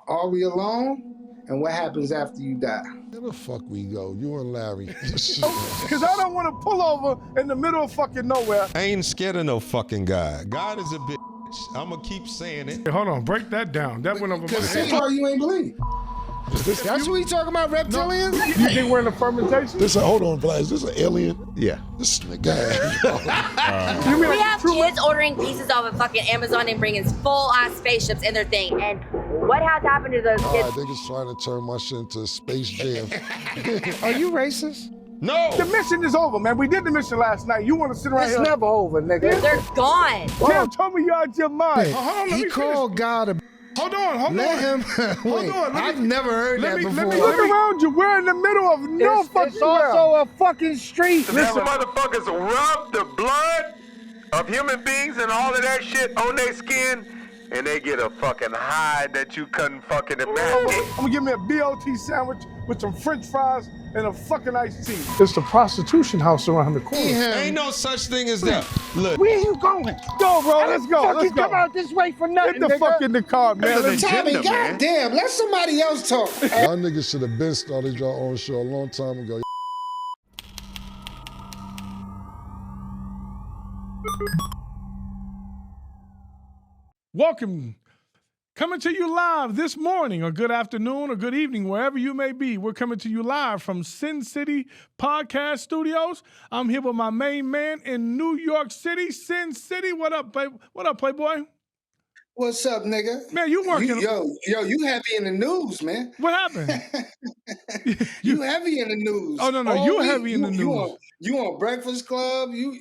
Are we alone? And what happens after you die? Where the fuck we go? You and Larry. Because I don't want to pull over in the middle of fucking nowhere. I ain't scared of no fucking God. God is a bitch. I'm going to keep saying it. Hey, hold on, break that down. That went over my That's head. why you ain't believe. That's what we talking about, reptilians? You think we're in the fermentation? Hold on, Vlad. Is this an alien? Yeah. This nigga. We have kids ordering pieces off of fucking Amazon and bringing full-ass spaceships in their thing. And what has happened to those kids? Niggas trying to turn my shit into a Space Jam. Are you racist? No. The mission is over, man. We did the mission last night. You want to sit around It's here? never over, nigga. They're gone. Tim told me you're out your mind. Hold on, let He me called God a Hold on. Let him. Hold on. I've never heard that before. Let me look around you. We're in the middle of no fucking It's also a fucking street. Listen, motherfuckers rub the blood of human beings and all of that shit on their skin, and they get a fucking high that you couldn't fucking imagine. I'm gonna give me a BLT sandwich with some French fries and a fucking iced tea. It's the prostitution house around the corner. Ain't no such thing as that. Look. Where you going? Go, bro. Let's go. Fucking come out this way for nothing, Get the nigga. fuck in the car, man. Tommy, goddamn, let somebody else talk. Y'all niggas should have been started your own show a long time ago. Welcome. Coming to you live this morning, or good afternoon, or good evening, wherever you may be. We're coming to you live from Sin City Podcast Studios. I'm here with my main man in New York City, Sin City. What up, Playboy? What's up, nigga? Man, you working? You heavy in the news, man. What happened? you heavy in the news. Oh, no, you heavy in the news. You on Breakfast Club? You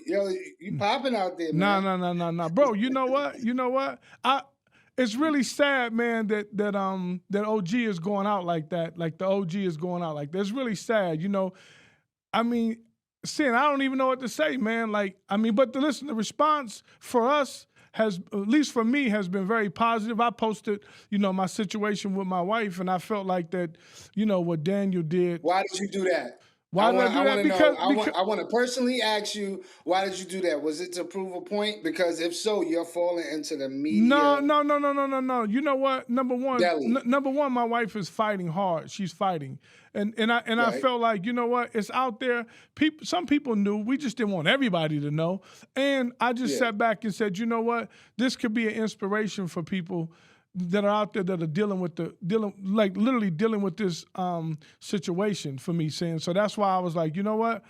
popping out there, man. No. Bro, you know what? It's really sad, man, that OG is going out like that. Like the OG is going out like that. It's really sad, you know. I mean, Sin, I don't even know what to say, man. But listen, the response for us has, at least for me, has been very positive. I posted, my situation with my wife, and I felt like that, what Daniel did. Why did you do that? Why did I do that? Because I want to personally ask you, why did you do that? Was it to prove a point? Because if so, you're falling into the media. No. You know what? Number one, my wife is fighting hard. She's fighting, and I felt like, you know what? It's out there. Some people knew. We just didn't want everybody to know. And I just sat back and said, you know what? This could be an inspiration for people that are out there that are literally dealing with this situation for me, saying. So that's why I was like, you know what?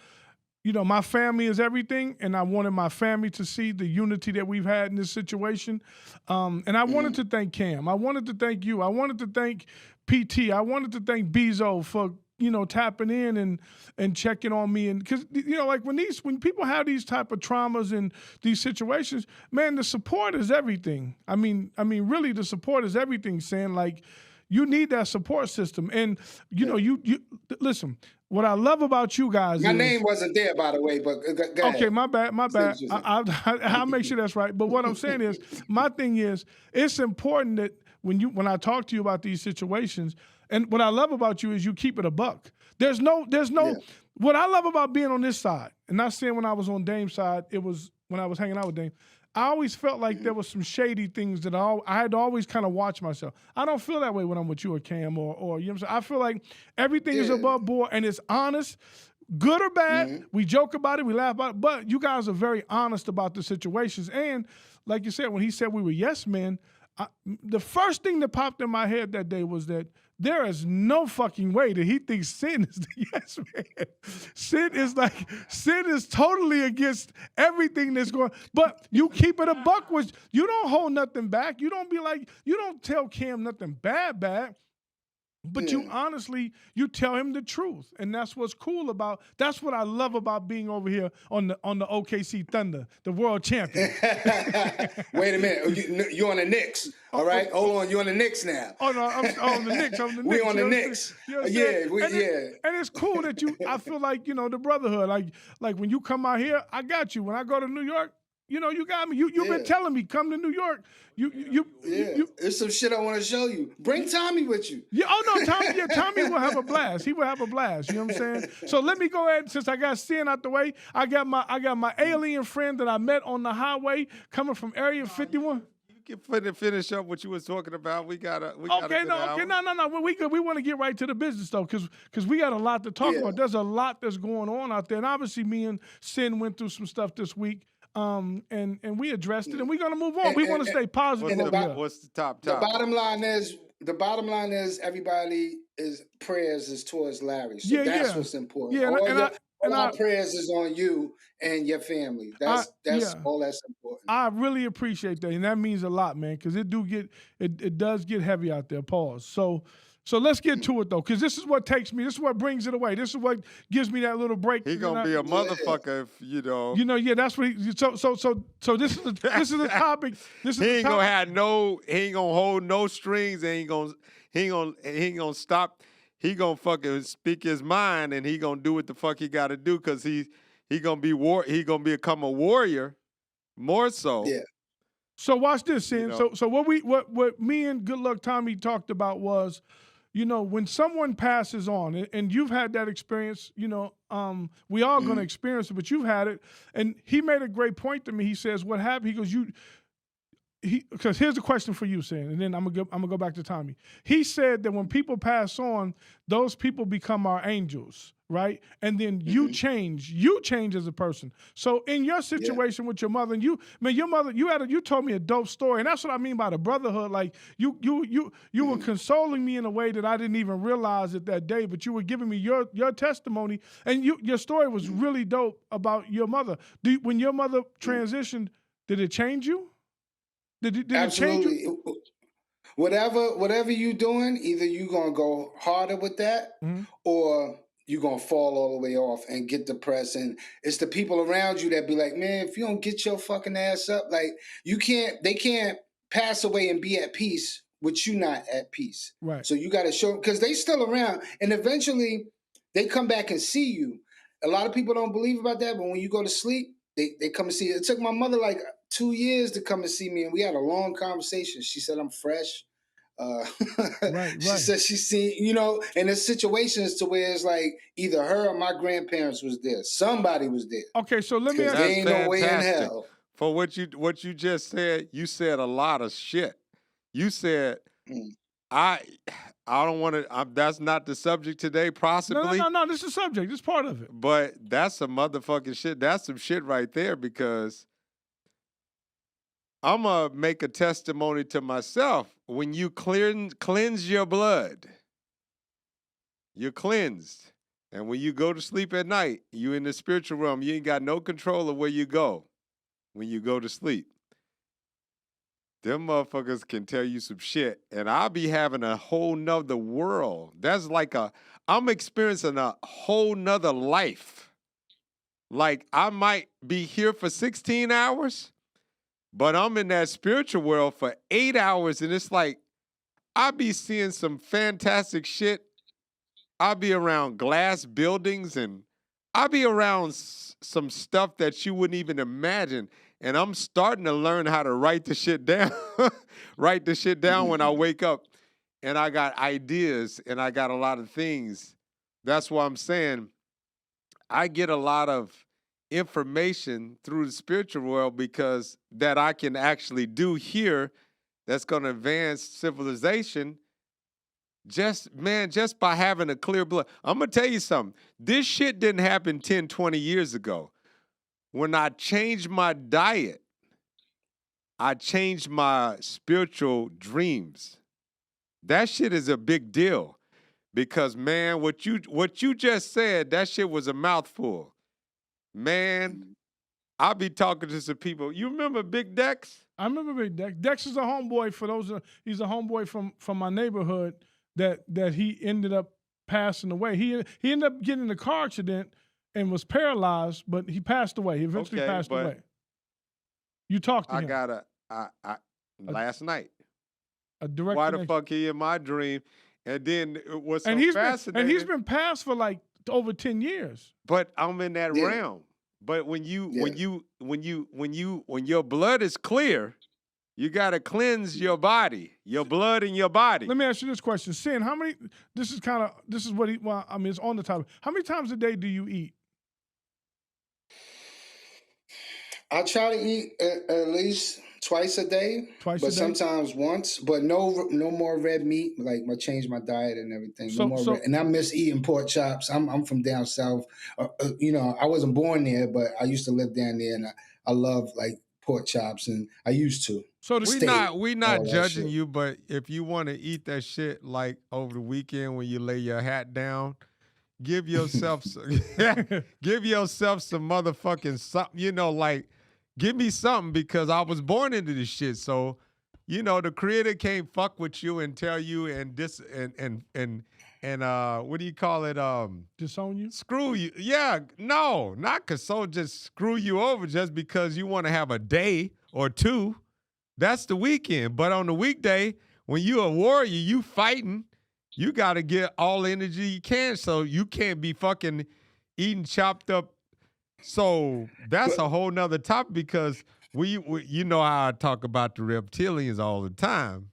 My family is everything, and I wanted my family to see the unity that we've had in this situation. And I wanted to thank Cam. I wanted to thank you. I wanted to thank PT. I wanted to thank Bezo for tapping in and checking on me, and because when people have these type of traumas and these situations, man, the support is everything. I mean, really, the support is everything. Saying like, you need that support system, and you listen. What I love about you guys My name wasn't there, by the way, but go ahead. Okay, my bad. I'll make sure that's right. But what I'm saying is, my thing is, it's important that when I talk to you about these situations. And what I love about you is you keep it a buck. There's no. What I love about being on this side, and not saying when I was on Dame's side, it was when I was hanging out with Dame. I always felt like there was some shady things that I had to always kind of watch myself. I don't feel that way when I'm with you or Cam or you know what I'm saying. I feel like everything is above board and it's honest. Good or bad, we joke about it, we laugh about it, but you guys are very honest about the situations. And like you said, when he said we were yes men, the first thing that popped in my head that day was that there is no fucking way that he thinks Sin is the yes man. Sin is totally against everything that's going. But you keep it a buck, which you don't hold nothing back. You don't tell Cam nothing bad. But you honestly, you tell him the truth. And that's what's cool that's what I love about being over here on the OKC Thunder, the world champion. Wait a minute. You on the Knicks, all right? Hold on, you on the Knicks now. Oh, no, I'm on the Knicks. We on the Knicks. And it's cool that I feel like, the brotherhood. Like when you come out here, I got you. When I go to New York, you got me. You've been telling me, come to New York. There's some shit I want to show you. Bring Tommy with you. Yeah. Oh no, Tommy will have a blast. He will have a blast. You know what I'm saying? So let me go ahead. Since I got Sin out the way, I got my alien friend that I met on the highway coming from Area 51. can finish up what you was talking about. We got no. We want to get right to the business though, because we got a lot to talk about. There's a lot that's going on out there, and obviously me and Sin went through some stuff this week. And we addressed it, and we're gonna move on. We want to stay positive. What's the top? The bottom line is everybody is prayers is towards Larry. So that's what's important. Yeah, all our prayers is on you and your family. That's all that's important. I really appreciate that, and that means a lot, man, because it does get heavy out there. Pause. So let's get to it though, because this is what takes me. This is what brings it away. This is what gives me that little break. He gonna be a motherfucker if you know. That's what. So this is the topic. He ain't gonna hold no strings. And he ain't gonna stop. He gonna fucking speak his mind, and he gonna do what the fuck he got to do, because he gonna be He gonna become a warrior, more so. Yeah. So watch this, Sin. So what me and Good Luck Tommy talked about was, when someone passes on, and you've had that experience, we all going to experience it, but you've had it. And he made a great point to me. He says, what happened? He goes, because here's the question for you, Sin, and then I'm gonna go back to Tommy. He said that when people pass on, those people become our angels, right? And then you change as a person. So in your situation with your mother, and your mother, you told me a dope story, and that's what I mean by the brotherhood. Like you were consoling me in a way that I didn't even realize it that day, but you were giving me your testimony, and your story was really dope about your mother. When your mother transitioned, did it change you? Did Absolutely. it change you? Whatever you doing, either you gonna go harder with that, or you gonna fall all the way off and get depressed. And it's the people around you that be like, man, if you don't get your fucking ass up, like they can't pass away and be at peace with you not at peace. Right. So you gotta show, because they still around, and eventually they come back and see you. A lot of people don't believe about that, but when you go to sleep, they come and see you. It took my mother like 2 years to come and see me, and we had a long conversation. She said I'm fresh. Right. She said she's seen, and there's situations to where it's like either her or my grandparents was there. Somebody was there. Okay, so let me ask you. There ain't no way in hell. For what you just said, you said a lot of shit. You said, I don't want to. That's not the subject today. Possibly. No. This is the subject. This is part of it. But that's some motherfucking shit. That's some shit right there, because I'm going to make a testimony to myself. When you cleanse your blood, you're cleansed. And when you go to sleep at night, you in the spiritual realm, you ain't got no control of where you go when you go to sleep. Them motherfuckers can tell you some shit, and I'll be having a whole nother world. That's like I'm experiencing a whole nother life. Like I might be here for 16 hours, but I'm in that spiritual world for 8 hours, and it's like I be seeing some fantastic shit. I'll be around glass buildings, and I'll be around some stuff that you wouldn't even imagine. And I'm starting to learn how to write the shit down. Write the shit down when I wake up. And I got ideas, and I got a lot of things. That's why I'm saying I get a lot of information through the spiritual world, because that I can actually do here that's going to advance civilization just by having a clear blood. I'm going to tell you something. This shit didn't happen 10, 20 years ago. When I changed my diet, I changed my spiritual dreams. That shit is a big deal, because man, what you just said, that shit was a mouthful. Man, I'll be talking to some people. You remember Big Dex? I remember Big Dex. Dex is a homeboy for those. He's a homeboy from my neighborhood that he ended up passing away. He ended up getting in a car accident and was paralyzed, but he passed away. He eventually passed away. You talked to him. Last night. A direct Why connection. the fuck he in my dream? And then what's so fascinating? And he's been passed for like over 10 years. But I'm in that realm. But when your blood is clear, you gotta cleanse your body, your blood and your body. Let me ask you this question, Sin. This is what it's on the topic. How many times a day do you eat? I try to eat at least twice a day, Twice but a day? sometimes once. But no more red meat. Like I changed my diet and everything. No more red. And I miss eating pork chops. I'm from down south. You know, I wasn't born there, but I used to live down there, and I love like pork chops, and I used to. So we not judging you, but if you want to eat that shit like over the weekend when you lay your hat down, give yourself some motherfucking something, you know, like give me something because I was born into this shit. So, you know, the creator can't fuck with you and tell you and what do you call it? Disown you? Screw you. Yeah, no, not just screw you over just because you want to have a day or two. That's the weekend. But on the weekday, when you a warrior, you fighting, you got to get all the energy you can. So you can't be fucking eating chopped up. So that's a whole nother topic because we you know how I talk about the reptilians all the time.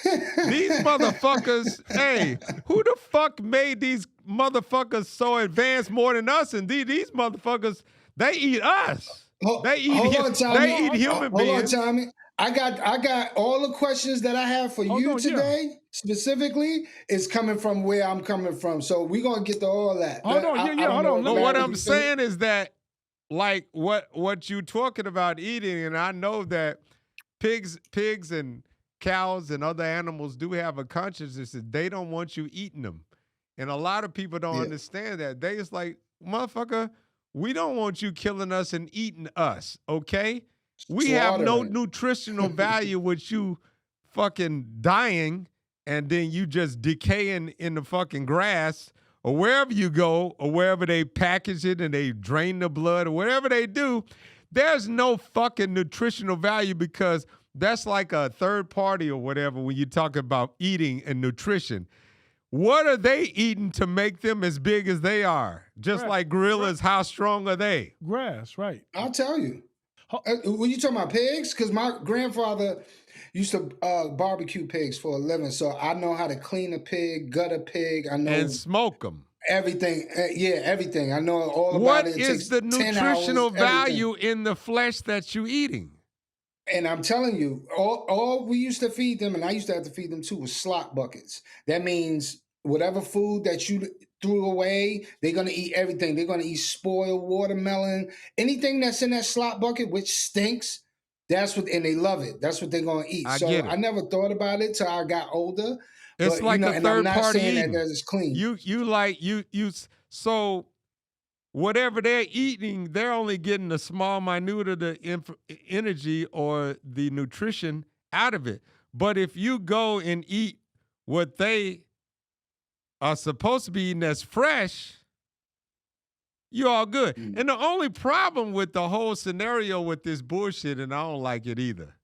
These motherfuckers, hey, who the fuck made these motherfuckers so advanced more than us? And these motherfuckers, they eat us. They eat human beings. Hold on, Tommy. I got all the questions that I have for you today, specifically, is coming from where I'm coming from. So we're going to get to all that. Hold on. But what I'm saying is that, like, what you talking about eating, and I know that pigs and cows and other animals do have a consciousness that they don't want you eating them. And a lot of people don't understand that. They just like, motherfucker, we don't want you killing us and eating us, okay? We have no nutritional value with you fucking dying and then you just decaying in the fucking grass or wherever you go or wherever they package it and they drain the blood or whatever they do. There's no fucking nutritional value because that's like a third party or whatever when you talk about eating and nutrition. What are they eating to make them as big as they are? Just like gorillas, how strong are they? Grass, right. I'll tell you. When you talking about pigs, because my grandfather used to barbecue pigs for a living, so I know how to clean a pig, gut a pig. I know and smoke them. Everything, everything. I know all about it. What is the nutritional value in the flesh that you're eating? And I'm telling you, all we used to feed them, and I used to have to feed them too, was slop buckets. That means whatever food that you threw away, they're going to eat everything. They're going to eat spoiled watermelon, anything that's in that slop bucket, which stinks. That's what, and they love it. That's what they're going to eat. I never thought about it till I got older. It's like a third party eating. That it's clean. So whatever they're eating, they're only getting a small minute of the energy or the nutrition out of it. But if you go and eat what they are supposed to be eating that's fresh, you're all good. And the only problem with the whole scenario with this bullshit, and I don't like it either.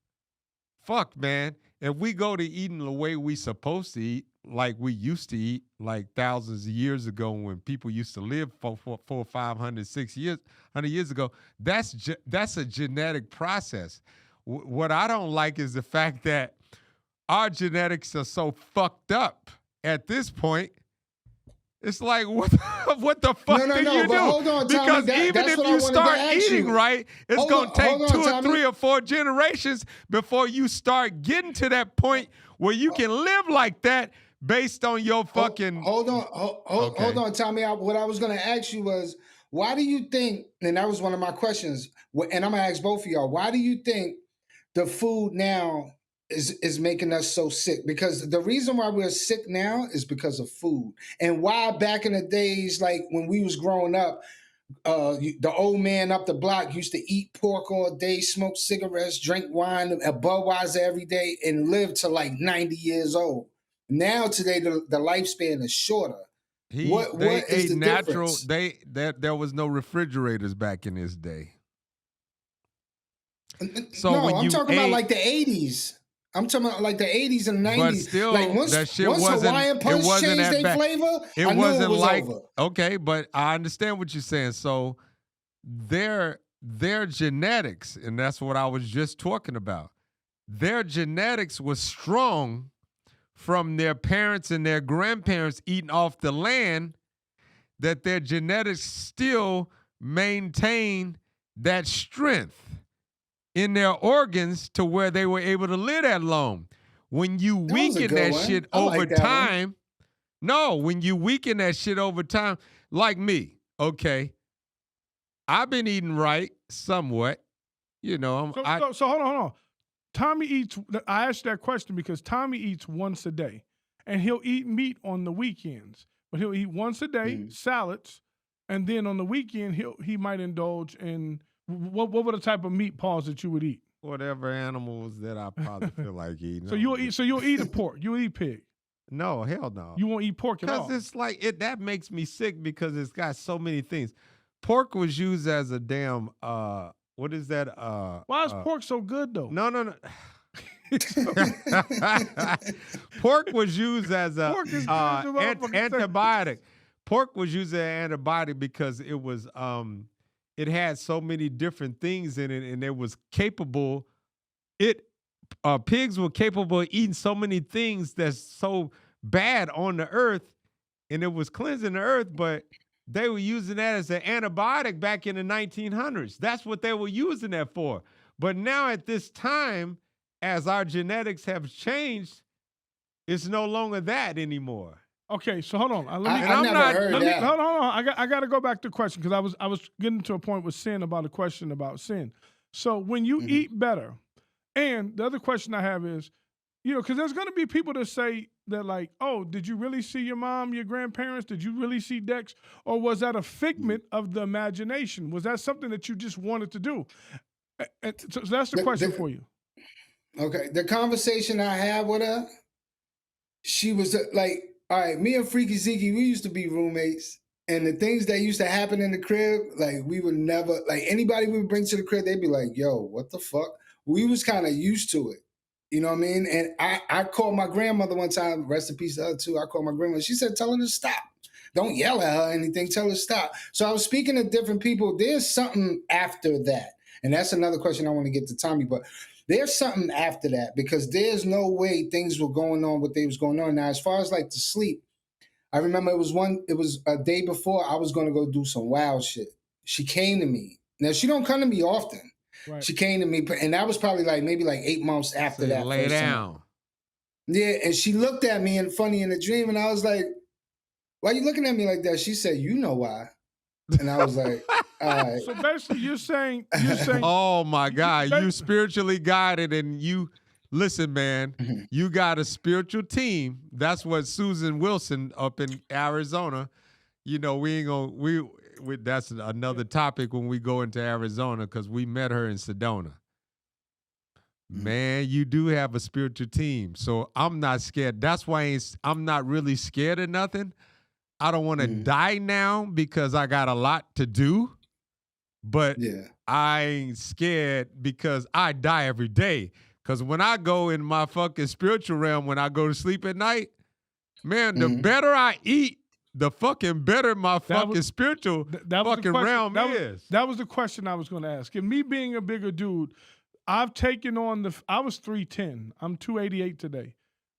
Fuck, man. If we go to eating the way we supposed to eat, like we used to eat, like thousands of years ago when people used to live 400, 500, 600 years ago, that's a genetic process. What I don't like is the fact that our genetics are so fucked up at this point. It's like, what the fuck do you do? Hold on, Tommy. Because even if you start eating right, it's going to take 2 or 3 or 4 generations before you start getting to that point where you can live like that based on your fucking... Hold on, Tommy. What I was going to ask you was, why do you think, and that was one of my questions, and I'm going to ask both of y'all, why do you think the food now is making us so sick? Because the reason why we're sick now is because of food. And why back in the days, like when we was growing up, the old man up the block used to eat pork all day, smoke cigarettes, drink wine, a Budweiser every day, and live to like 90 years old. Now today, the lifespan is shorter. What is the difference? There was no refrigerators back in his day. So no, when I'm you talking about like the 80s. I'm talking about like the 80s and 90s. But still, like once Hawaiian Punch changed their flavor, I knew it was over. Okay, but I understand what you're saying. So their genetics, and that's what I was just talking about, their genetics was strong from their parents and their grandparents eating off the land, that their genetics still maintain that strength. in their organs to where they were able to live that long. When you weaken that shit over time, when you weaken that shit over time, like me, okay, I've been eating right somewhat, you know. So hold on. Tommy eats. I asked that question because Tommy eats once a day, and he'll eat meat on the weekends, but he'll eat once a day salads, and then on the weekend he might indulge in what were the type of meat, Pauls, that you would eat? Whatever animals that I probably feel like eating. So you'll eat a pork. You'll eat pig. No, hell no. You won't eat pork at all. Because it's like that makes me sick because it's got so many things. Pork was used as a damn what is that? Why is pork so good though? No. Pork was used as a antibiotic. Pork was used as an antibiotic because it was it had so many different things in it, and it was capable. Pigs were capable of eating so many things that's so bad on the earth, and it was cleansing the earth, but they were using that as an antibiotic back in the 1900s. That's what they were using that for. But now at this time, as our genetics have changed, it's no longer that anymore. Okay, so hold on. Hold on. I got to go back to the question because I was getting to a point with sin about a question about sin. So when you eat better, and the other question I have is, you know, because there's going to be people that say that like, oh, did you really see your mom, your grandparents? Did you really see Dex? Or was that a figment of the imagination? Was that something that you just wanted to do? So that's the question for you. Okay, the conversation I had with her, she was like, all right, me and Freaky Zeke, we used to be roommates. And the things that used to happen in the crib, like we would never, like anybody we would bring to the crib, they'd be like, yo, what the fuck? We was kind of used to it. You know what I mean? And I called my grandmother one time, rest in peace to her too. I called my grandmother. She said, tell her to stop. Don't yell at her or anything. Tell her to stop. So I was speaking to different people. There's something after that. And that's another question I want to get to Tommy. But there's something after that because there's no way things were going on what they was going on. Now, as far as like the sleep, I remember it was a day before I was going to go do some wild shit. She came to me. Now, she don't come to me often. Right. She came to me, and that was probably maybe 8 months after that. Lay down. Time. Yeah, and she looked at me and funny in the dream, and I was like, why are you looking at me like that? She said, you know why. And I was like, all right. So basically you're saying oh my God, you spiritually guided and you listen, man, you got a spiritual team. That's what Susan Wilson up in Arizona, you know, we ain't gonna that's another topic when we go into Arizona because we met her in Sedona. Man, you do have a spiritual team. So I'm not scared. That's why I'm not really scared of nothing. I don't want to die now because I got a lot to do. But I ain't scared because I die every day. Because when I go in my fucking spiritual realm, when I go to sleep at night, man, the better I eat, the fucking better my spiritual fucking realm is. That was the question I was going to ask. And me being a bigger dude, I've taken on I was 310. I'm 288 today.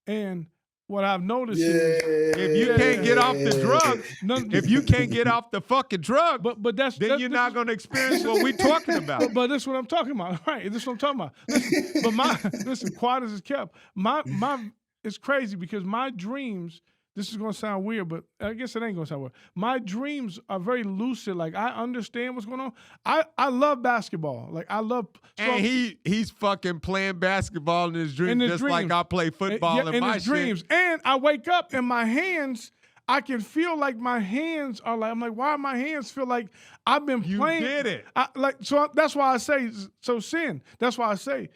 And what I've noticed is if you can't get off the drug, if you can't get off the fucking drug, but then you're not going to experience what we're talking about. But that's what I'm talking about, right? This is what I'm talking about. Listen, quiet as it's kept. It's crazy because my dreams. This is gonna sound weird, but I guess it ain't gonna sound weird. My dreams are very lucid. Like I understand what's going on. I love basketball. Like I love. And he's fucking playing basketball in his dreams, just like I play football in my dreams. And I wake up and my hands, I can feel like my hands are like. I'm like, why my hands feel like I've been playing? You did it. So that's why I say sin. That's why I say.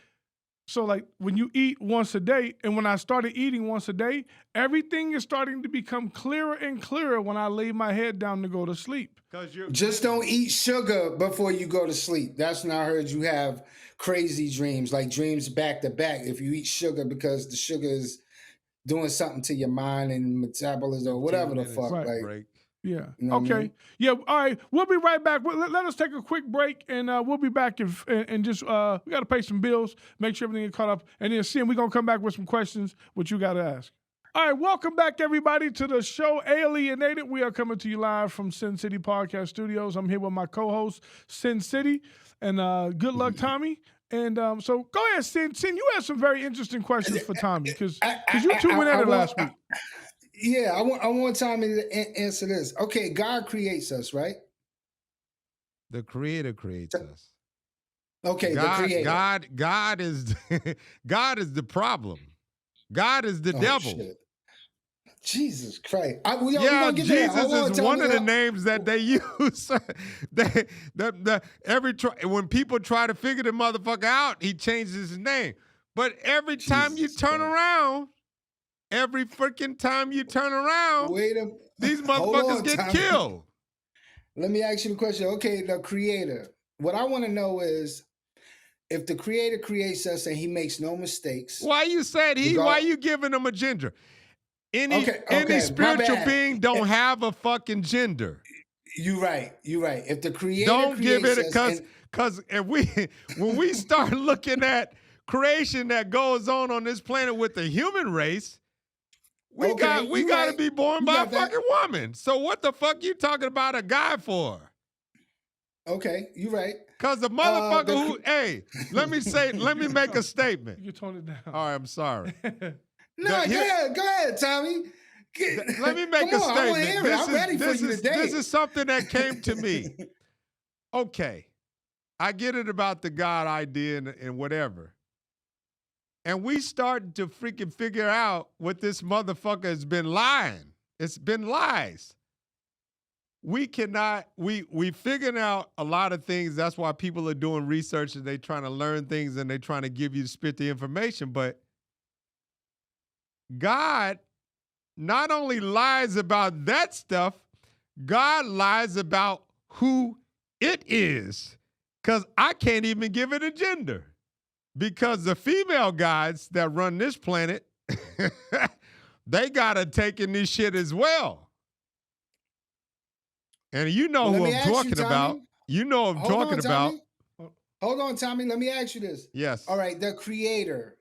So like when you eat once a day, and when I started eating once a day, everything is starting to become clearer and clearer when I lay my head down to go to sleep. Just don't eat sugar before you go to sleep. That's when I heard you have crazy dreams, like dreams back to back. If you eat sugar because the sugar is doing something to your mind and metabolism or whatever the fuck. Right. Like, yeah. You know okay. I mean? Yeah. All right. We'll be right back. Let us take a quick break, and we'll be back and just we got to pay some bills, make sure everything is caught up, and then we're gonna come back with some questions what you got to ask. All right. Welcome back, everybody, to the show Alienated. We are coming to you live from Sin City Podcast Studios. I'm here with my co-host Sin City, and good luck, Tommy. And so go ahead, Sin. Sin, you had some very interesting questions for Tommy because you two went at it last week. Yeah, I want Tommy to answer this. Okay, God creates us, right? The Creator creates us. Okay, the Creator. God is God is the problem. God is the devil. Shit. Jesus Christ. Jesus is one of the names that they use. When people try to figure the motherfucker out, he changes his name. But every time you turn around, every freaking time you turn around, these motherfuckers get killed. Let me ask you the question. Okay, the Creator. What I want to know is, if the Creator creates us and he makes no mistakes. Why you said why you giving him a gender? Any spiritual being don't have a fucking gender. You're right. If the Creator don't give it because when we start looking at creation that goes on this planet with the human race, we got to be born by a fucking woman. So what the fuck you talking about a guy for? Okay, you're right. Because the motherfucker let me make a statement. You tone it down. All right, I'm sorry. Go ahead, Tommy. Let me make a statement. I'm ready for you today. This is something that came to me. Okay, I get it about the God idea and whatever. And we starting to freaking figure out what this motherfucker has been lying. It's been lies. We figuring out a lot of things. That's why people are doing research and they trying to learn things and they trying to give you spit the information. But God not only lies about that stuff, God lies about who it is. Because I can't even give it a gender. Because the female gods that run this planet, they got to take in this shit as well. And you know who I'm talking about. You know who I'm talking about. Hold on, Tommy. Let me ask you this. Yes. All right, the Creator.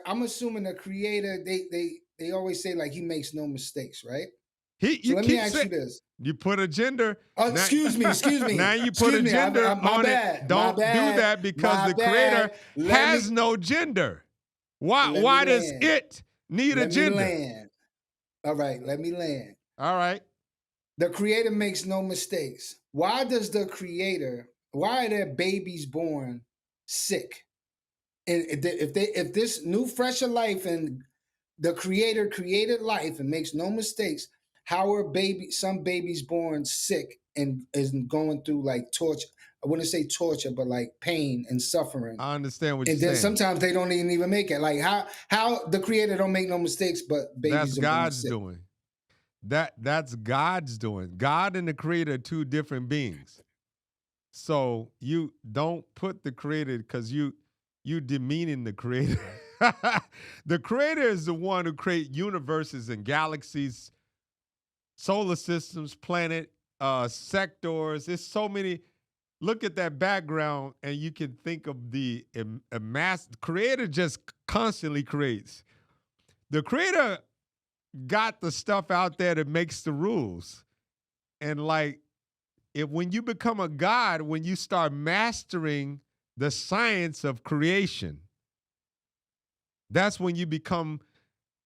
I'm assuming the Creator, they always say like he makes no mistakes, right? Let me ask you this. You put a gender. Excuse me. Now you put a gender on it. Don't do that because the Creator has no gender. Why does it need a gender? All right, let me land. All right. The Creator makes no mistakes. Why are there babies born sick? And if this new fresher life and the Creator created life and makes no mistakes, how are some babies born sick and is going through like torture? I wouldn't say torture, but like pain and suffering. I understand what you're saying. And then sometimes they don't even make it. Like how the Creator don't make no mistakes, but babies that's God's doing. That's God's doing. God and the Creator are two different beings. So you don't put the Creator because you demeaning the Creator. The Creator is the one who creates universes and galaxies, solar systems, planet, sectors. There's so many. Look at that background and you can think of the Creator just constantly creates. The Creator got the stuff out there that makes the rules. And like, when you become a God, when you start mastering the science of creation, that's when you become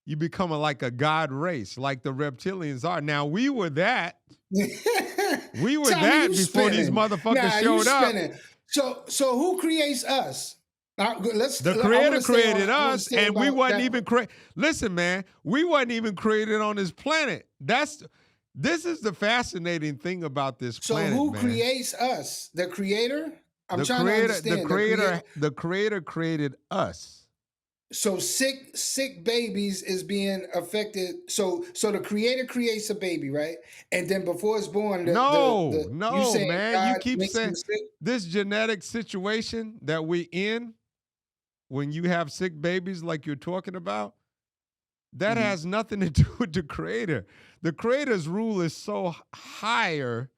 like a God race, like the reptilians are. Now, we were that. We were that before these motherfuckers showed up. So who creates us? The Creator created us, and we wasn't even created. Listen, man, we wasn't even created on this planet. This is the fascinating thing about this planet. So who man. creates us? The Creator? I'm trying to understand. The Creator created us. So sick babies is being affected. So the Creator creates a baby, right? And then before it's born, no, man. You keep saying this genetic situation that we in. When you have sick babies like you're talking about, that has nothing to do with the Creator. The Creator's rule is so higher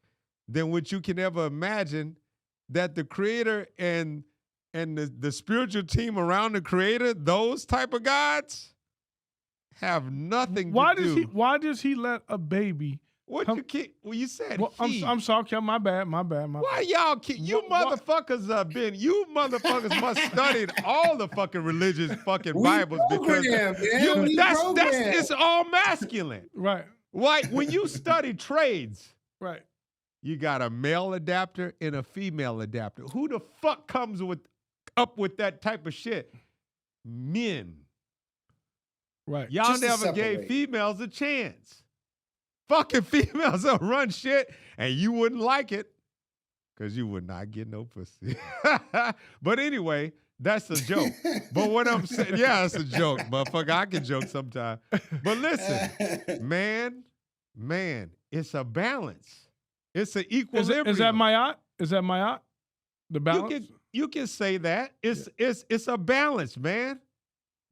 than what you can ever imagine that the Creator and the spiritual team around the Creator, those type of gods, have nothing to do. Why does he let a baby What you keep? Well, you said he. I'm sorry, okay, my bad. Why y'all keep? You motherfuckers must studied all the fucking religious fucking Bibles because it's all masculine. Right. Why? When you study trades, right, you got a male adapter and a female adapter. Who the fuck comes up with that type of shit? Men. Right. Y'all Just never gave females a chance. Fucking females will run shit and you wouldn't like it because you would not get no pussy. But anyway, that's a joke. But what I'm saying, yeah, it's a joke, motherfucker. I can joke sometimes. But listen, man, it's a balance. It's an equilibrium. Is that Mayat? The balance? You can say that. It's a balance, man.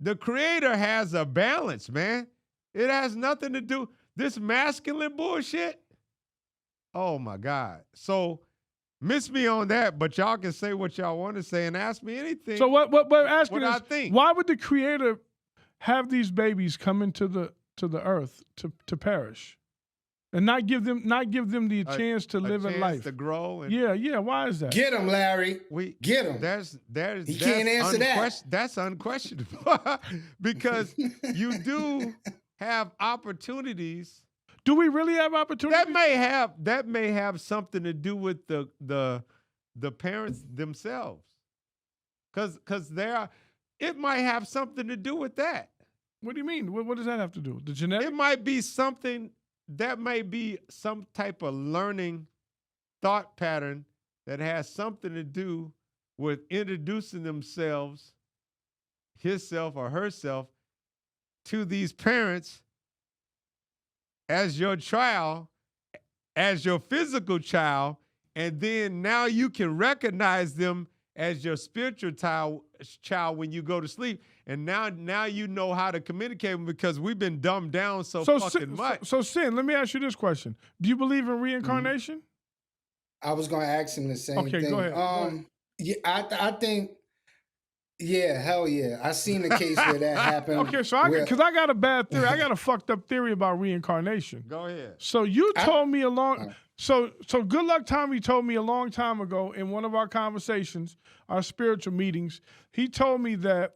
The Creator has a balance, man. It has nothing to do. This masculine bullshit, oh my God. So miss me on that, but y'all can say what y'all want to say and ask me anything. So what ask me I this, think. Why would the Creator have these babies come into the earth to perish? And not give them the chance to live a life. To grow. Yeah, why is that? Get him, Larry. Get him. He can't answer that. That's unquestionable. Because you do have opportunities. Do we really have opportunities? That may have something to do with the parents themselves. Cause it might have something to do with that. What do you mean? What does that have to do? The genetic? It might be something that may be some type of learning thought pattern that has something to do with introducing themselves, himself or herself, to these parents as your child, as your physical child, and then now you can recognize them as your spiritual child when you go to sleep. And now you know how to communicate with them because we've been dumbed down so fucking much. So, Sin, let me ask you this question. Do you believe in reincarnation? I was going to ask him the same thing. Okay, go ahead. Yeah, I think, yeah, hell yeah. I seen the case where that happened. Okay, so because I got a bad theory. I got a fucked up theory about reincarnation. Go ahead. So you told me So Good Luck Tommy told me a long time ago in one of our conversations, our spiritual meetings, he told me that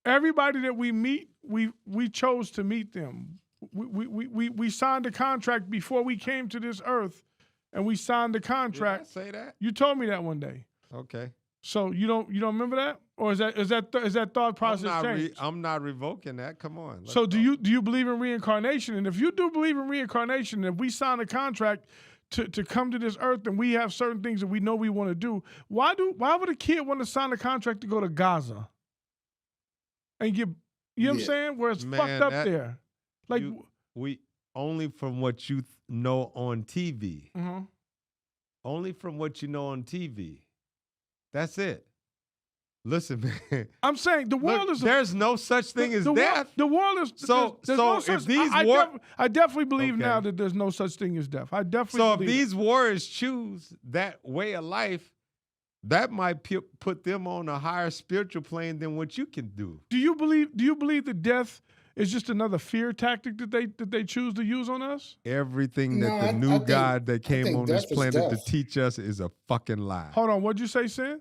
everybody that we meet, we chose to meet them. We signed a contract before we came to this earth, and we signed the contract. Did I say that? You told me that one day. Okay. So you don't remember that, or is that thought process changed? I'm not revoking that. Come on. So do you believe in reincarnation? And if you do believe in reincarnation, if we sign a contract to come to this earth and we have certain things that we know we want to do, why would a kid want to sign a contract to go to Gaza and get, you know what I'm saying, where it's fucked up there? Like we only from what you know on TV. Mm-hmm. Only from what you know on TV. That's it. Listen, man. I'm saying the world is. There's no such thing as death. The world is. So if these I definitely believe now that there's no such thing as death. I definitely. So if these warriors choose that way of life, that might put them on a higher spiritual plane than what you can do. Do you believe that death is just another fear tactic that they choose to use on us? Everything that the new God that came on this planet to teach us is a fucking lie. Hold on, what'd you say, Sin?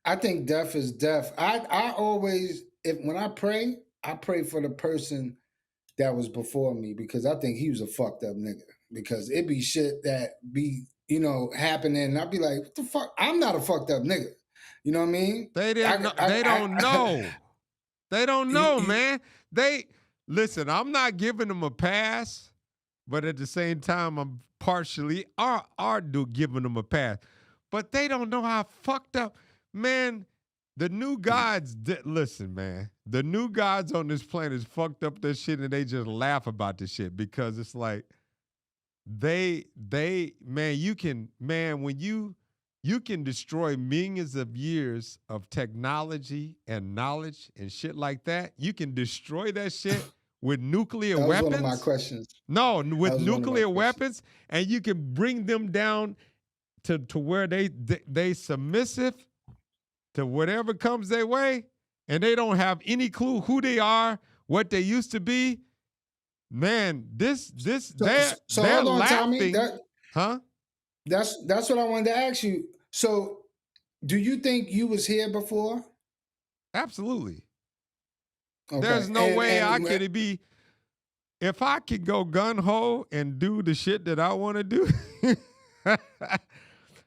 I think death is death. I always, when I pray for the person that was before me because I think he was a fucked up nigga. Because it be shit that be, happening, and I'd be like, what the fuck? I'm not a fucked up nigga. You know what I mean? They don't know. They don't know, man. Listen, I'm not giving them a pass, but at the same time, I'm partially giving them a pass. But they don't know how fucked up, man. The new gods, listen, man. The new gods on this planet fucked up this shit, and they just laugh about this shit because it's like when you can destroy millions of years of technology and knowledge and shit like that. You can destroy that shit with nuclear weapons. That was one of my questions. No, with nuclear weapons, and you can bring them down to where they submissive to whatever comes their way, and they don't have any clue who they are, what they used to be. Man, So they're hold on, laughing. Tommy. Huh? That's what I wanted to ask you. So, do you think you was here before? Absolutely. Okay. There's no way I could be. If I could go gun ho and do the shit that I want to do,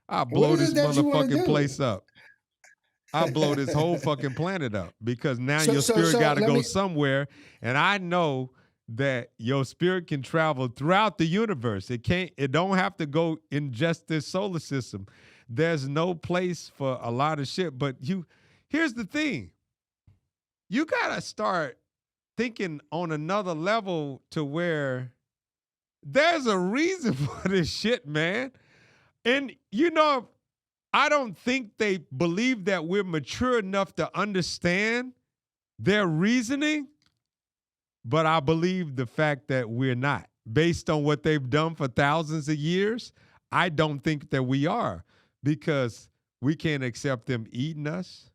I'll blow this motherfucking place up. I'll blow this whole fucking planet up because now your spirit got to go somewhere, and I know that your spirit can travel throughout the universe. It don't have to go in just this solar system. There's no place for a lot of shit. But here's the thing. You gotta start thinking on another level to where there's a reason for this shit, man. And I don't think they believe that we're mature enough to understand their reasoning. But I believe the fact that we're not. Based on what they've done for thousands of years, I don't think that we are because we can't accept them eating us.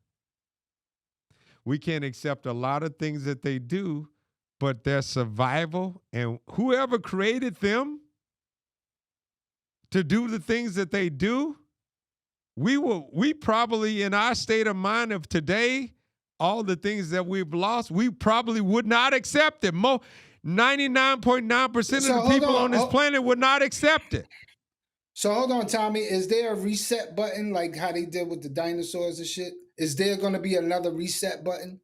We can't accept a lot of things that they do, but their survival and whoever created them to do the things that they do, we probably in our state of mind of today, all the things that we've lost, we probably would not accept it. 99.9% of the people on this planet would not accept it. So hold on, Tommy. Is there a reset button like how they did with the dinosaurs and shit? Is there going to be another reset button?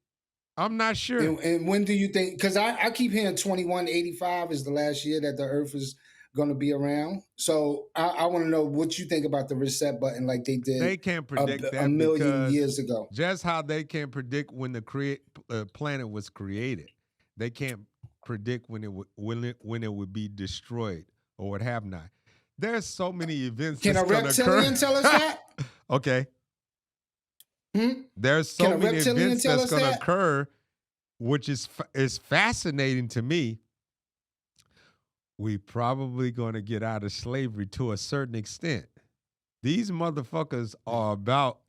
I'm not sure. And when do you think? Because I keep hearing 2185 is the last year that the Earth is going to be around. So I want to know what you think about the reset button like they did. They can't predict that a million years ago. Just how they can't predict when the planet was created. They can't predict when it would be destroyed or what have not. There's so many events that's going to occur. Can a reptilian tell us that? Okay. There's so many events that's going to occur, which is fascinating to me. We probably going to get out of slavery to a certain extent. These motherfuckers are about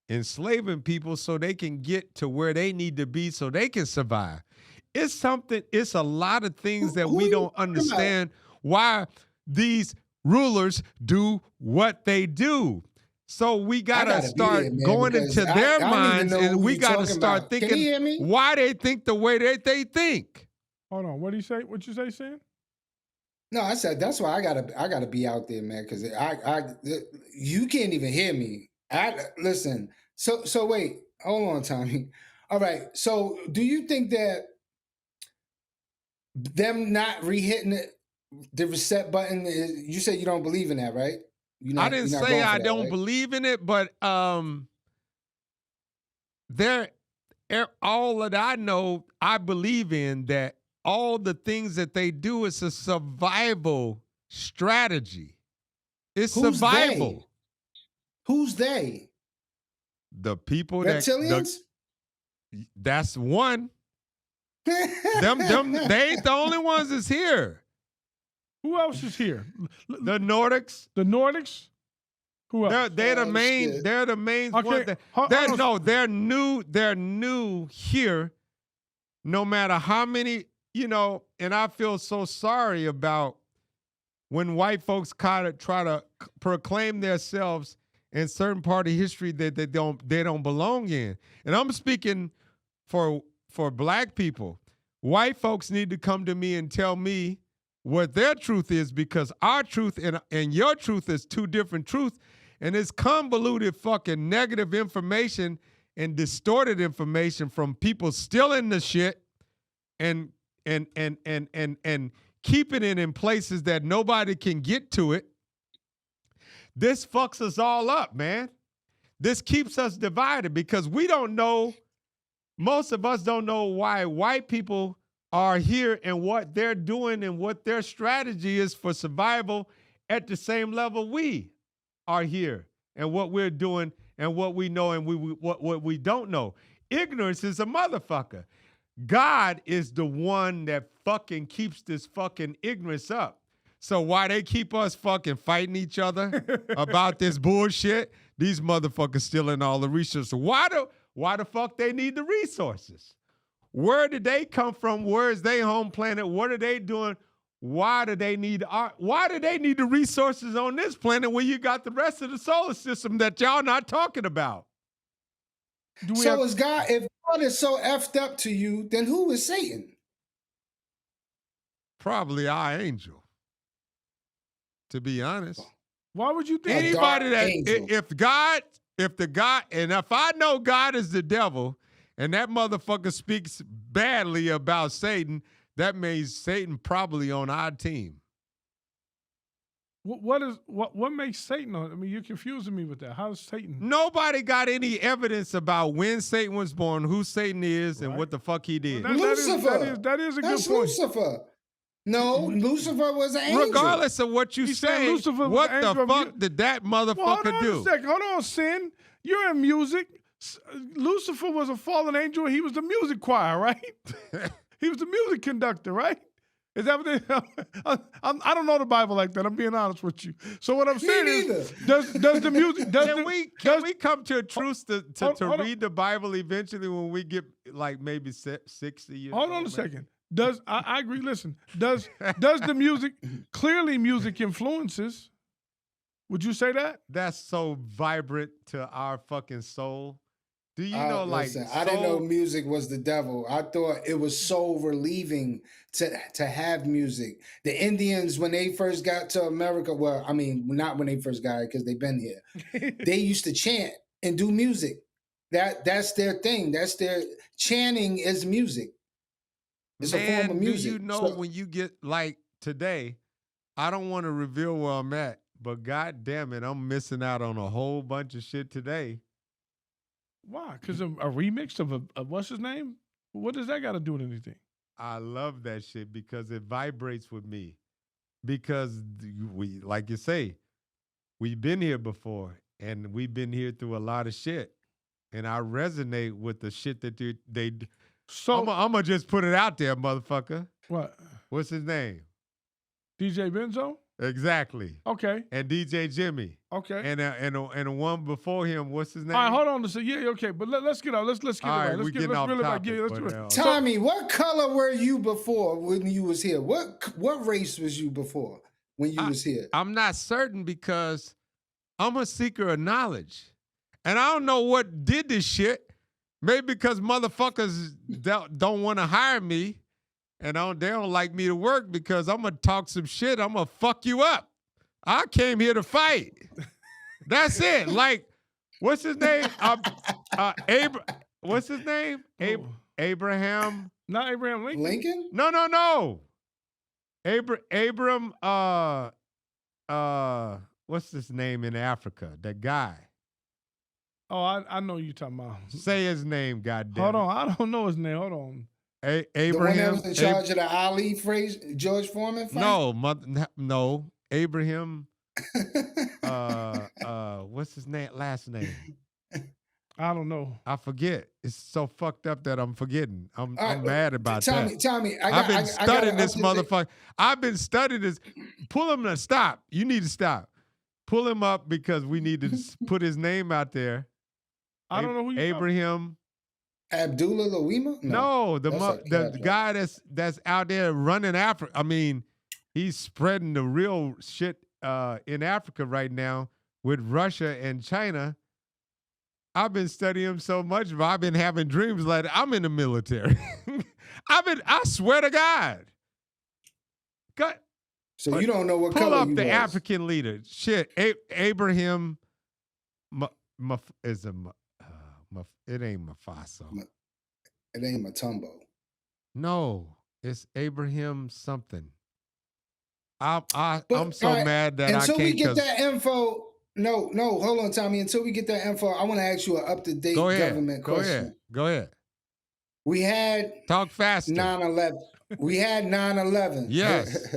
enslaving people so they can get to where they need to be so they can survive. It's a lot of things that we don't understand why these rulers do what they do. So we gotta start going into their minds, and we gotta start thinking why they think the way that they think. Hold on, what do you say? What you say, Sam? No, I said that's why I gotta be out there, man, because you can't even hear me. Listen. So wait, hold on, Tommy. All right. So do you think that them not re-hitting the reset button you said you don't believe in that, right? I didn't say I don't believe in it, but all that I know, I believe in that all the things that they do is a survival strategy. It's survival. Who's they? The people reptilians? That's one. them they ain't the only ones that's here. Who else is here? The Nordics. The Nordics? Who else? They're the main. Shit. They're the main. Okay. They're new. They're new here. No matter how many, and I feel so sorry about when white folks try to proclaim themselves in certain part of history that they don't belong in. And I'm speaking for black people. White folks need to come to me and tell me what their truth is, because our truth and your truth is two different truths, and it's convoluted fucking negative information and distorted information from people stealing the shit and keeping it in places that nobody can get to it. This fucks us all up, man. This keeps us divided because we don't know, most of us don't know why white people are here and what they're doing and what their strategy is for survival at the same level we are here and what we're doing and what we know and what we don't know. Ignorance is a motherfucker. God is the one that fucking keeps this fucking ignorance up. So why they keep us fucking fighting each other about this bullshit, these motherfuckers stealing all the resources. Why the fuck they need the resources? Where did they come from? Where is their home planet? What are they doing? Why do they need the resources on this planet when you got the rest of the solar system that y'all not talking about? If God is so effed up to you, then who is Satan? Probably our angel. To be honest. Why would you think anybody that if I know God is the devil and that motherfucker speaks badly about Satan, that means Satan probably on our team. What makes Satan on? I mean, you're confusing me with that. How's Satan? Nobody got any evidence about when Satan was born, who Satan is, and what the fuck he did. Well, Lucifer. That is a That's good point. Lucifer. No, Lucifer was an angel. Regardless of what you say, what the fuck did that motherfucker do? Hold on a second. Hold on, Sin. You're in music. Lucifer was a fallen angel. He was the music choir, right? He was the music conductor, right? Is that what they? I don't know the Bible like that. I'm being honest with you. So what I'm saying is, does the music? Can we come to a truce to read the Bible eventually when we get like maybe 60 years? Hold on a second. I agree? Listen, does the music clearly music influences? Would you say that? That's so vibrant to our fucking soul. Do you know, listen, I didn't know music was the devil. I thought it was soul relieving to have music. The Indians, when they first got to America, well, I mean, not when they first got it because they've been here. They used to chant and do music. That's their thing. That's their chanting is music. It's a form of music. Do you know when you get like today? I don't want to reveal where I'm at, but god damn it, I'm missing out on a whole bunch of shit today. Why? Because of a remix of a what's his name? What does that got to do with anything? I love that shit because it vibrates with me. Because we, like you say, we've been here before and we've been here through a lot of shit. And I resonate with the shit that they so I'm going to just put it out there, motherfucker. What? What's his name? DJ Benzo? Exactly. Okay. And DJ Jimmy. Okay. And the one before him, what's his name? All right, hold on to say, yeah, okay, but let's get out. Let's get it right. Let's get off really topic, Tommy, what color were you before when you was here? What race was you before when you was here? I'm not certain because I'm a seeker of knowledge. And I don't know what did this shit. Maybe because motherfuckers don't want to hire me. And they don't like me to work because I'm going to talk some shit. I'm going to fuck you up. I came here to fight. That's it. Like, what's his name? What's his name? Abraham. Not Abraham Lincoln? No. Abram, what's his name in Africa? That guy. Oh, I know you talking about. Say his name, goddamn. Hold on. I don't know his name. Hold on. Abraham. The one that was in charge of the Ali phrase, George Foreman fight? No. Abraham. What's his name? Last name? I don't know. I forget. It's so fucked up that I'm forgetting. I'm mad about that. Tommy, I've been studying this motherfucker. I've been studying this. Pull him to stop. You need to stop. Pull him up because we need to put his name out there. I don't know who you Abraham. Abdullah Louima? No, the guy that's out there running Africa. I mean, he's spreading the real shit in Africa right now with Russia and China. I've been studying him so much, but I've been having dreams like I'm in the military. I swear to God. So you don't know what color you was. Pull up the African leader. Shit, Abraham is it ain't Mufasa. It ain't Matumbo. No, it's Abraham something. I'm so mad that I can't. Until we get that info, no, hold on, Tommy. Until we get that info, I want to ask you an up-to-date government question. Go ahead. We had talk faster. 9/11. We had 9/11. Yes.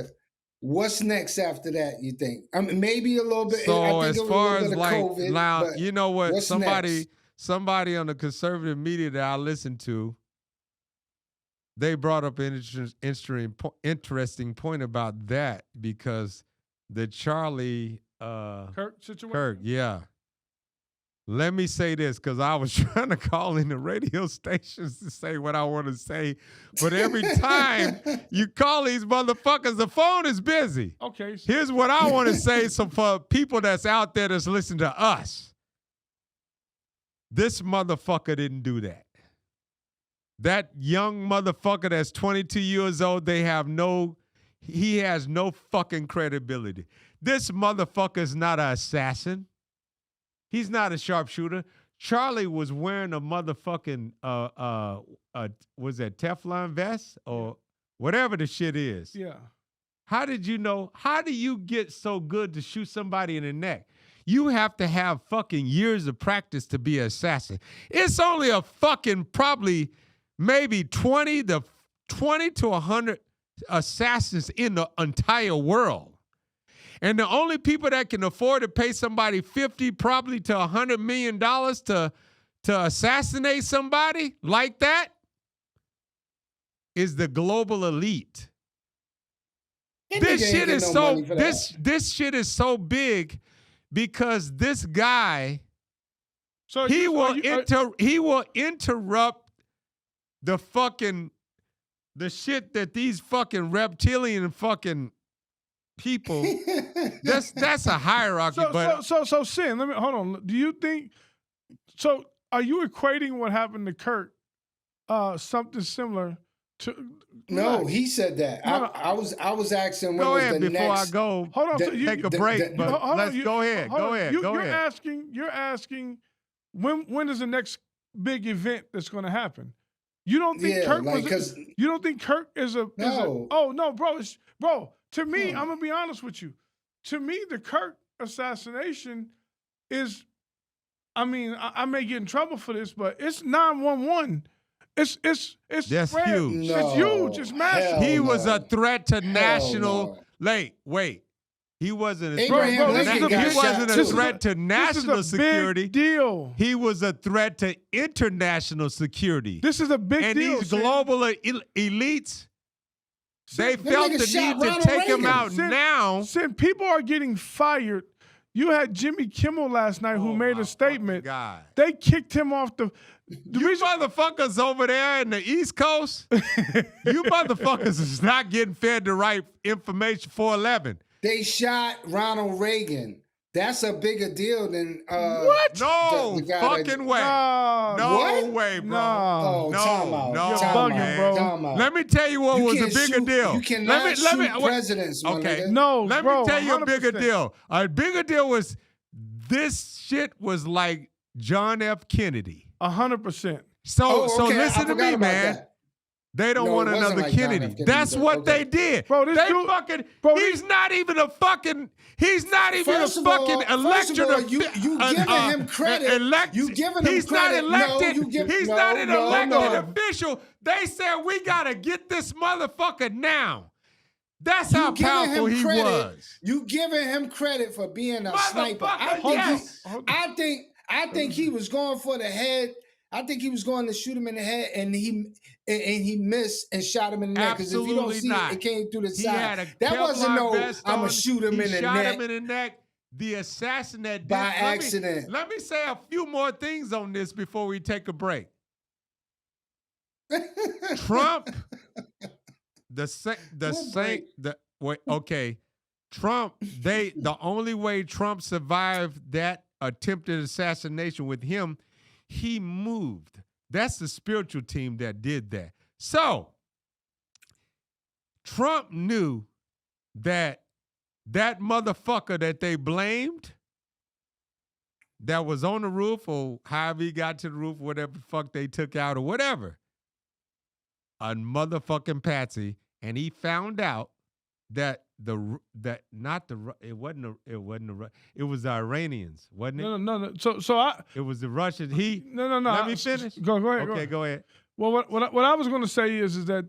What's next after that, you think? I mean, maybe a little bit. So I think as far as like COVID, now, you know what? Somebody on the conservative media that I listen to, they brought up an interesting point about that because the Charlie Kirk situation. Kirk, yeah. let me say this, because I was trying to call in the radio stations to say what I want to say, but every time you call these motherfuckers, the phone is busy. Okay. Here's what I want to say, so for people that's out there that's listening to us, this motherfucker didn't do that. That young motherfucker that's 22 years old, he has no fucking credibility. This motherfucker is not an assassin. He's not a sharpshooter. Charlie was wearing a motherfucking, was that Teflon vest or whatever the shit is? Yeah. How did you know? How do you get so good to shoot somebody in the neck? You have to have fucking years of practice to be an assassin. It's only a fucking probably maybe 20 to 100 assassins in the entire world. And the only people that can afford to pay somebody $50 probably to $100 million to assassinate somebody like that is the global elite. This shit is this shit is so big because this guy he will interrupt the shit that these fucking reptilian fucking people. that's a hierarchy. So Sin, let me hold on. Do you think so? Are you equating what happened to Kirk something similar to? No, he said that. No, I was asking when go was ahead the before next. I go. Hold on, Take a break. Go ahead. Go ahead. You're asking when is the next big event that's going to happen? You don't think Kirk you don't think Kirk is a? Oh no, bro. To me, I'm gonna be honest with you. To me, the Kirk assassination is. I mean, I may get in trouble for this, but it's 911. It's that's spread. huge. It's huge. It's massive. He was a threat to national. Wait. He wasn't a threat to national security. Big deal. He was a threat to international security. This is a big and deal. And these global elites, they felt the need to take him out now. People are getting fired. You had Jimmy Kimmel last night who made a statement. God. They kicked him off the motherfuckers over there in the East Coast, you motherfuckers is not getting fed the right information. 411. They shot Ronald Reagan. That's a bigger deal than what? No the guy fucking way. No way, bro. No, time out. No, you're bugging, bro. Time out. Let me tell you what was a bigger deal. You cannot shoot presidents. Okay, no, let me tell you 100%. A bigger deal. A bigger deal was this shit was like John F. Kennedy. 100%. So listen to me, man. That. They don't want another like Kennedy. That's what they did. Bro, he's not even a fucking elected. You giving him credit. You giving him he's credit. Not elected. He's not an elected official. They said we gotta get this motherfucker now. That's how powerful he was. You giving him credit for being a sniper. I think he was going for the head. I think he was going to shoot him in the head, and he missed and shot him in the neck. Because if you don't see it came through the side. That wasn't I'm going to shoot him in the neck. He shot him in the neck. The assassin that did. By accident. Let me say a few more things on this before we take a break. Trump, Trump, the only way Trump survived that attempted assassination with him, he moved. That's the spiritual team that did that. So, Trump knew that motherfucker that they blamed that was on the roof or however he got to the roof, whatever the fuck they took out or whatever, a motherfucking patsy, and he found out that it was the Iranians, wasn't it? No. It was the Russians. No. Let me finish. Go ahead. Okay, go ahead. Well, what I was going to say is that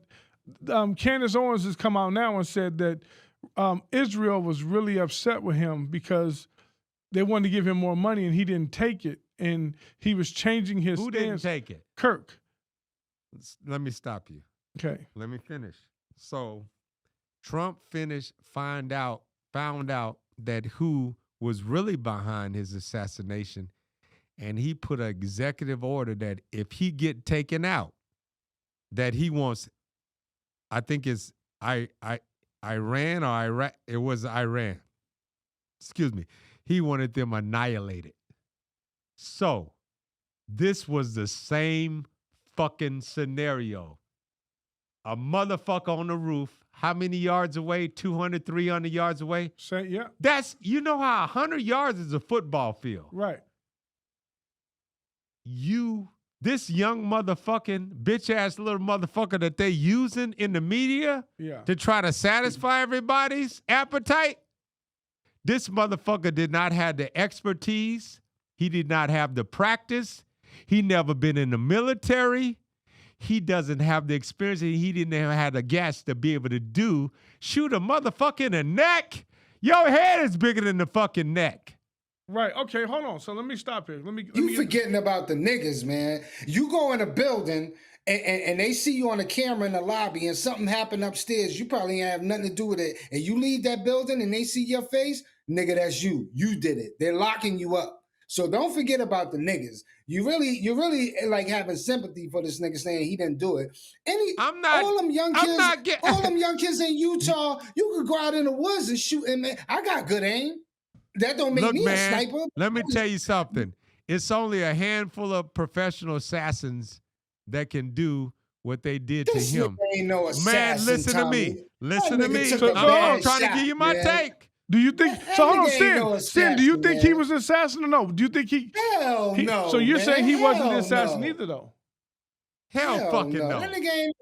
Candace Owens has come out now and said that Israel was really upset with him because they wanted to give him more money and he didn't take it, and he was changing his stance. Who didn't take it? Kirk. Let me stop you. Okay. Let me finish. So, Trump found out that who was really behind his assassination, and he put an executive order that if he get taken out, that he wants, I think it's Iran or Iraq. It was Iran. Excuse me. He wanted them annihilated. So this was the same fucking scenario. A motherfucker on the roof, how many yards away? 200, 300 yards away? Yeah. That's, you know how 100 yards is a football field. Right. This young motherfucking bitch-ass little motherfucker that they using in the media to try to satisfy everybody's appetite, this motherfucker did not have the expertise. He did not have the practice. He never been in the military. He doesn't have the experience. He didn't have the gas to be able to shoot a motherfucker in the neck. Your head is bigger than the fucking neck. Right. Okay. Hold on. So let me stop here. You forgetting about the niggas, man. You go in a building and they see you on the camera in the lobby and something happened upstairs. You probably ain't have nothing to do with it. And you leave that building and they see your face, nigga, that's you. You did it. They're locking you up. So don't forget about the niggas. You really like having sympathy for this nigga saying he didn't do it. All them young kids in Utah, you could go out in the woods and shoot. And man, I got good aim. That don't make me a sniper. Let me tell you something. It's only a handful of professional assassins that can do what they did to him. Ain't no assassin, man, listen Tommy. to me. Listen to me. I'm trying to give you my take. Do you think so? Hold on, Stin. Do you think he was an assassin or no? Do you think he? Hell no. So you're saying he wasn't an assassin either, though? Hell fucking no. That nigga ain't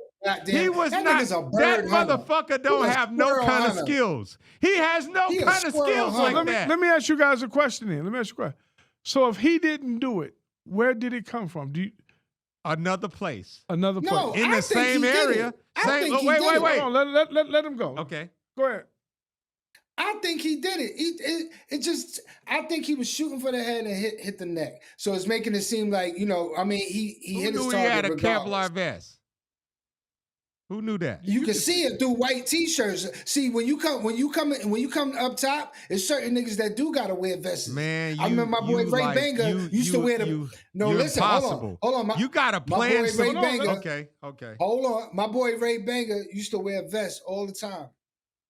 he was not. That motherfucker don't have no kind of skills. He has no kind of skills like that. Let me ask you guys a question then. Let me ask you a question. So if he didn't do it, where did it come from? Another place. Another place. No, in the same area. Wait. Hold on, let him go. Okay. Go ahead. I think he did it. I think he was shooting for the head and hit the neck. So it's making it seem like, he hit his target. He had a regardless. Kevlar vest? Who knew that? You can see it through white t-shirts. See, when you come up top, there's certain niggas that do gotta wear vests. Man, I remember my boy Ray Banger used to wear the. No, listen, impossible. hold on. You gotta plan. My boy Ray Banger. Okay. Hold on, my boy Ray Banger used to wear vests all the time,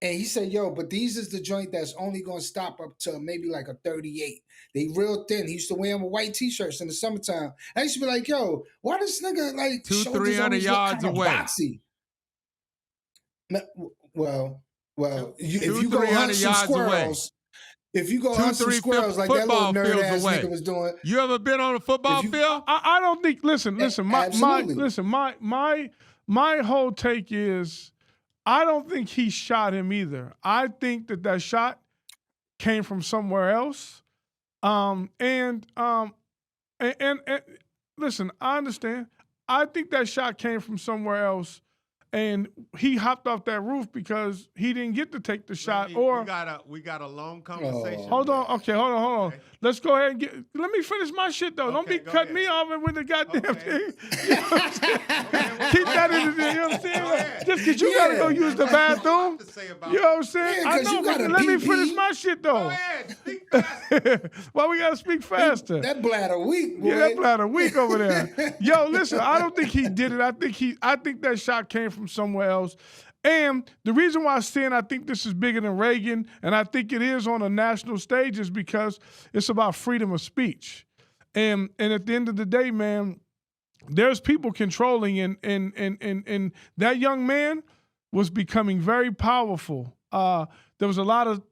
and he said, "Yo, but these is the joint that's only gonna stop up to maybe like a 38. They real thin." He used to wear them with white t-shirts in the summertime. I used to be like, "Yo, why this nigga like 200-300 yards away?" Boxy? Well, if you go hunt some squirrels, like that little nerd ass nigga was doing. You ever been on a football field? I don't think. Listen. My whole take is, I don't think he shot him either. I think that shot came from somewhere else. And listen, I understand. I think that shot came from somewhere else. And he hopped off that roof because he didn't get to take the shot. We got a long conversation. Hold on. Okay, hold on. Okay. Let's go ahead and let me finish my shit though. Don't be cutting me off with the goddamn thing. You know what I'm saying? Keep that in the, you know what I'm saying? Just because you gotta go use the bathroom. You know what I'm saying? I know, but let me finish my shit though. Go ahead, speak faster. Why we gotta speak faster? That bladder weak, boy. Yeah, that bladder weak over there. Yo, listen, I don't think he did it. I think that shot came from somewhere else. And the reason why I'm saying I think this is bigger than Reagan, and I think it is on a national stage, is because it's about freedom of speech. And at the end of the day, man, there's people controlling, and that young man was becoming very powerful. There's a lot of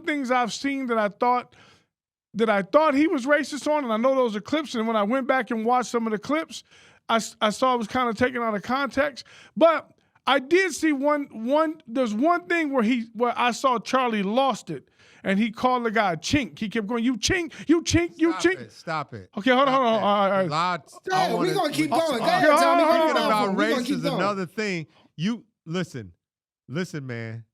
things I've seen that I thought he was racist on, and I know those are clips. And when I went back and watched some of the clips, I saw it was kind of taken out of context. But I did see there's one thing where I saw Charlie lost it, and he called the guy chink. He kept going, you chink, you chink, you chink. Stop it. Okay, hold on. All right. We're going to keep going. Talking about race is another thing. You listen, man.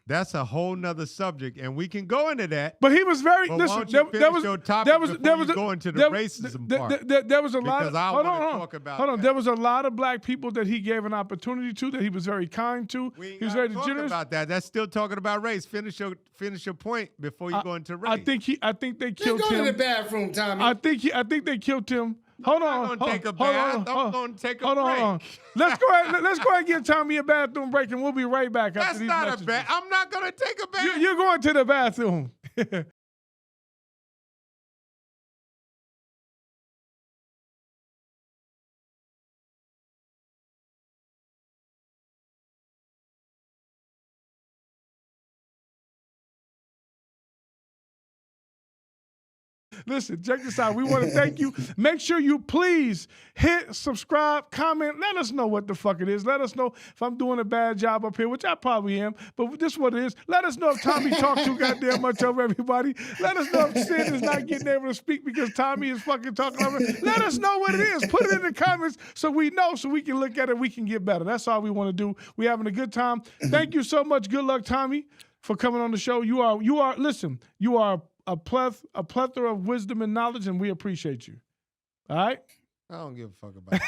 That's a whole nother subject, and we can go into that. But he was very. But Listen, why don't you finish your topic before you go into the racism part? There was a lot. Because I want to talk about. Hold on. There was a lot of black people that he gave an opportunity to, that he was very kind to. He was very generous about that. That's still talking about race. Finish your point before you go into race. I think they killed him. Go to the bathroom, Tommy. I think they killed him. Hold on. I'm going to take a bath. I'm going to take a break. Hold on. Let's go ahead and give Tommy a bathroom break, and we'll be right back. That's not a bath. I'm not going to take a bath. You're going to the bathroom. Listen, check this out. We want to thank you. Make sure you please hit subscribe, comment. Let us know what the fuck it is. Let us know if I'm doing a bad job up here, which I probably am, but this is what it is. Let us know if Tommy talks too goddamn much over everybody. Let us know if Sid is not getting able to speak because Tommy is fucking talking over. Let us know what it is. Put it in the comments so we know, so we can look at it, we can get better. That's all we want to do. We're having a good time. Thank you so much. Good luck, Tommy, for coming on the show. You are a plethora of wisdom and knowledge, and we appreciate you. All right? I don't give a fuck about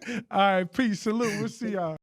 it. All right, peace. Salute. We'll see y'all.